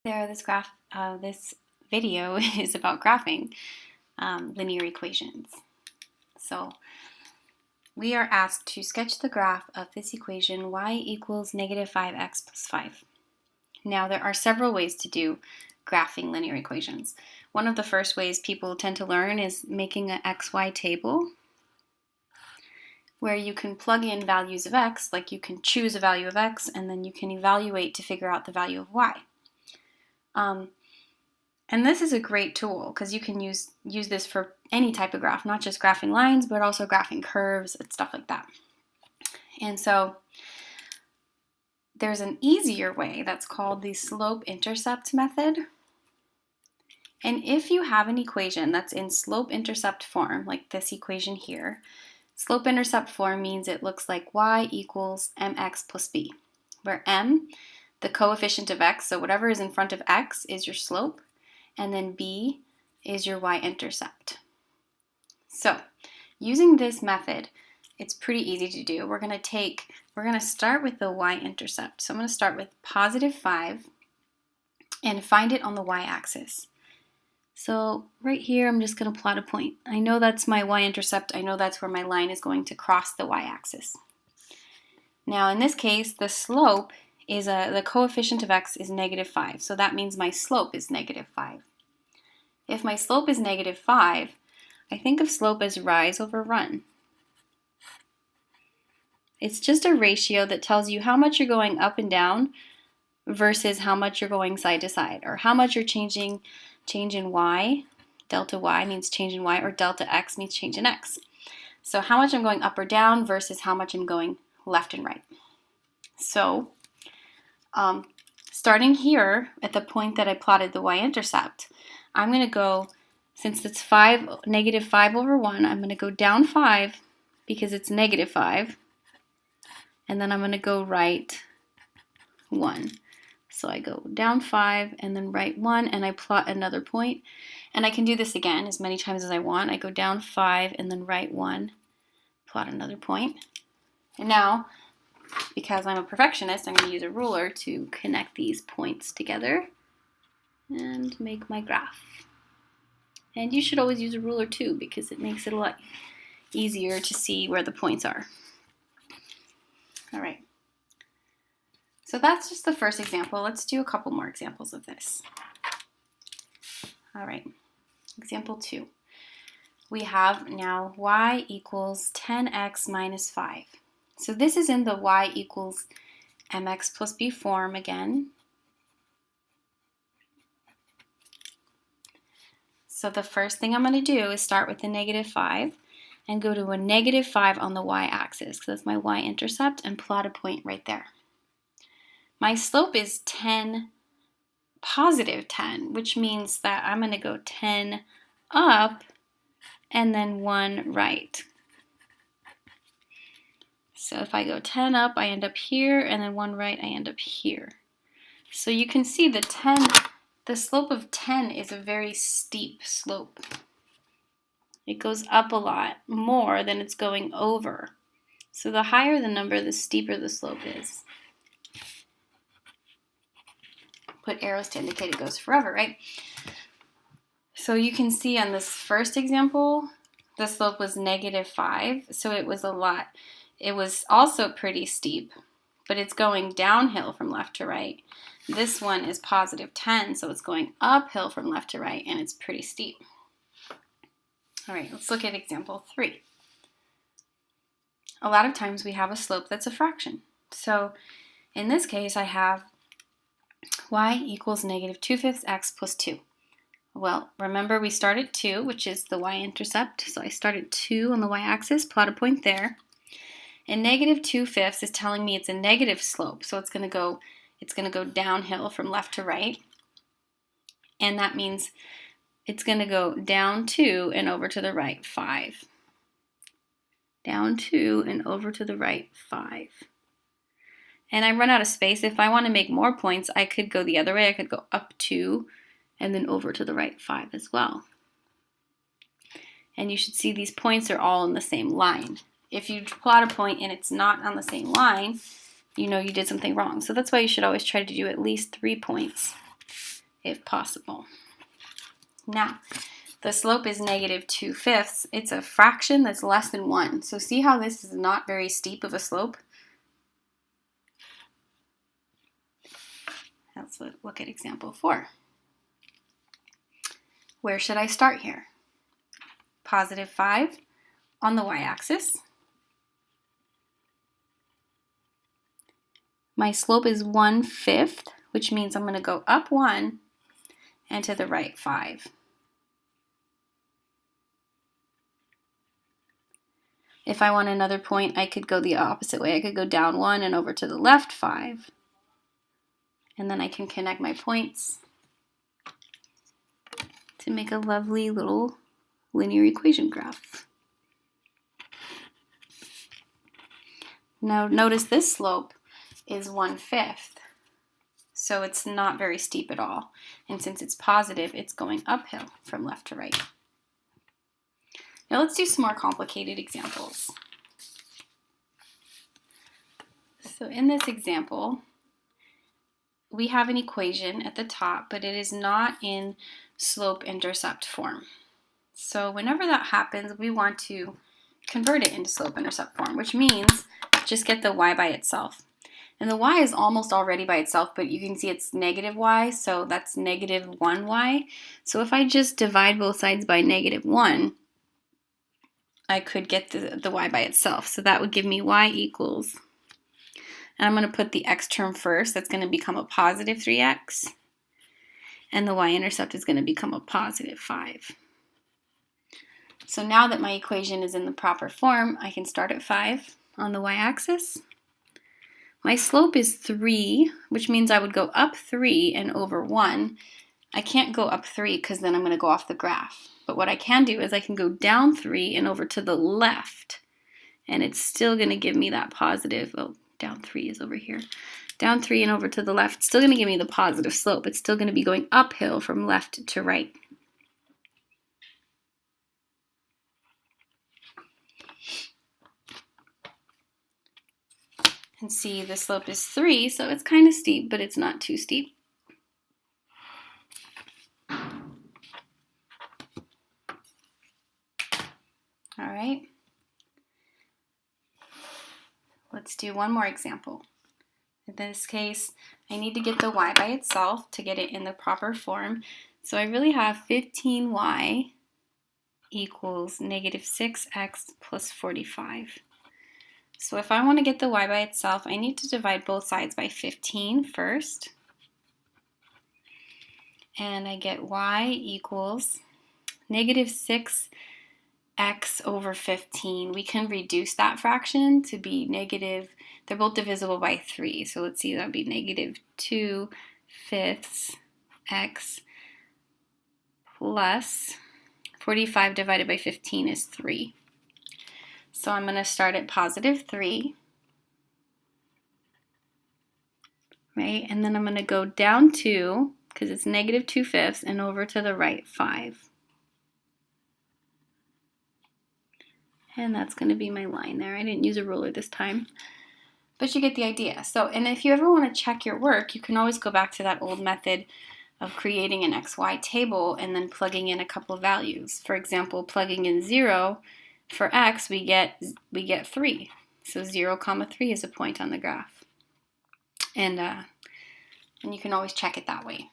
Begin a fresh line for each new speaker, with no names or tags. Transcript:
This video is about graphing linear equations. So we are asked to sketch the graph of this equation y equals negative 5x plus 5. Now there are several ways to do graphing linear equations. One of the first ways people tend to learn is making an xy table where you can plug in values of x, like you can choose a value of x and then you can evaluate to figure out the value of y. And this is a great tool because you can use this for any type of graph, not just graphing lines, but also graphing curves and stuff like that. And so there's an easier way that's called the slope-intercept method. And if you have an equation that's in slope-intercept form, like this equation here, slope-intercept form means it looks like y equals mx plus b, where m, the coefficient of x, so whatever is in front of x is your slope, and then b is your y-intercept. So using this method, it's pretty easy to do. We're going to start with the y-intercept. So I'm going to start with positive 5 and find it on the y-axis. So right here, I'm just going to plot a point. I know that's my y-intercept. I know that's where my line is going to cross the y-axis. Now in this case, the slope is the coefficient of x is negative 5. So that means my slope is negative 5. If my slope is negative 5, I think of slope as rise over run. It's just a ratio that tells you how much you're going up and down versus how much you're going side to side, or how much you're changing in y. Delta y means change in y, or delta x means change in x. So how much I'm going up or down versus how much I'm going left and right. So starting here at the point that I plotted the y-intercept, I'm going to go, since it's negative 5 over 1, I'm going to go down 5 because it's negative 5, and then I'm going to go right 1. So I go down 5 and then right 1, and I plot another point. And I can do this again as many times as I want. I go down 5 and then right 1, plot another point. And now, because I'm a perfectionist, I'm going to use a ruler to connect these points together and make my graph. And you should always use a ruler too, because it makes it a lot easier to see where the points are. All right. So that's just the first example. Let's do a couple more examples of this. All right. Example 2. We have now y equals 10x minus 5. So this is in the y equals mx plus b form again. So the first thing I'm going to do is start with the negative 5 and go to a negative 5 on the y-axis, because that's my y-intercept, and plot a point right there. My slope is 10, positive 10, which means that I'm going to go 10 up and then 1 right. So if I go 10 up, I end up here, and then 1 right, I end up here. So you can see the slope of 10 is a very steep slope. It goes up a lot more than it's going over. So the higher the number, the steeper the slope is. Put arrows to indicate it goes forever, right? So you can see on this first example, the slope was negative 5, so it was a lot. It was also pretty steep, but it's going downhill from left to right. This one is positive 10, so it's going uphill from left to right, and it's pretty steep. All right, let's look at example 3. A lot of times we have a slope that's a fraction. So in this case, I have y equals negative 2/5 x plus 2. Well, remember we start at 2, which is the y-intercept. So I start at 2 on the y-axis, plot a point there. And negative 2/5 is telling me it's a negative slope, so it's going to go downhill from left to right. And that means it's going to go down 2 and over to the right 5. Down 2 and over to the right 5. And I run out of space. If I want to make more points, I could go the other way. I could go up 2 and then over to the right 5 as well. And you should see these points are all in the same line. If you plot a point and it's not on the same line, you know you did something wrong. So that's why you should always try to do at least 3 points if possible. Now, the slope is -2/5. It's a fraction that's less than 1. So see how this is not very steep of a slope? Let's look at example 4. Where should I start here? +5 on the y-axis. My slope is 1/5, which means I'm going to go up 1 and to the right 5. If I want another point, I could go the opposite way. I could go down 1 and over to the left 5. And then I can connect my points to make a lovely little linear equation graph. Now notice this slope is 1/5. So it's not very steep at all. And since it's positive, it's going uphill from left to right. Now let's do some more complicated examples. So in this example, we have an equation at the top, but it is not in slope-intercept form. So whenever that happens, we want to convert it into slope-intercept form, which means just get the y by itself. And the y is almost already by itself, but you can see it's -y, so that's -1y. So if I just divide both sides by -1, I could get the y by itself. So that would give me y equals, and I'm going to put the x term first. That's going to become a +3x. And the y-intercept is going to become a +5. So now that my equation is in the proper form, I can start at 5 on the y-axis. My slope is 3, which means I would go up 3 and over 1. I can't go up 3 because then I'm going to go off the graph. But what I can do is I can go down 3 and over to the left. And it's still going to give me that positive, oh, down 3 is over here. Down 3 and over to the left, it's still going to give me the positive slope. It's still going to be going uphill from left to right. And see, the slope is 3, so it's kind of steep, but it's not too steep. All right. Let's do one more example. In this case, I need to get the y by itself to get it in the proper form. So I really have 15y equals -6x plus 45. So if I want to get the y by itself, I need to divide both sides by 15 first. And I get y equals -6x over 15. We can reduce that fraction to be negative. They're both divisible by 3. So let's see, that would be -2/5 x plus 45 divided by 15 is 3. So I'm going to start at +3, right? And then I'm going to go down 2, because it's -2/5, and over to the right 5. And that's going to be my line there. I didn't use a ruler this time, but you get the idea. So, and if you ever want to check your work, you can always go back to that old method of creating an XY table and then plugging in a couple of values. For example, plugging in 0 for x, we get 3. So 0, 3 is a point on the graph. And you can always check it that way.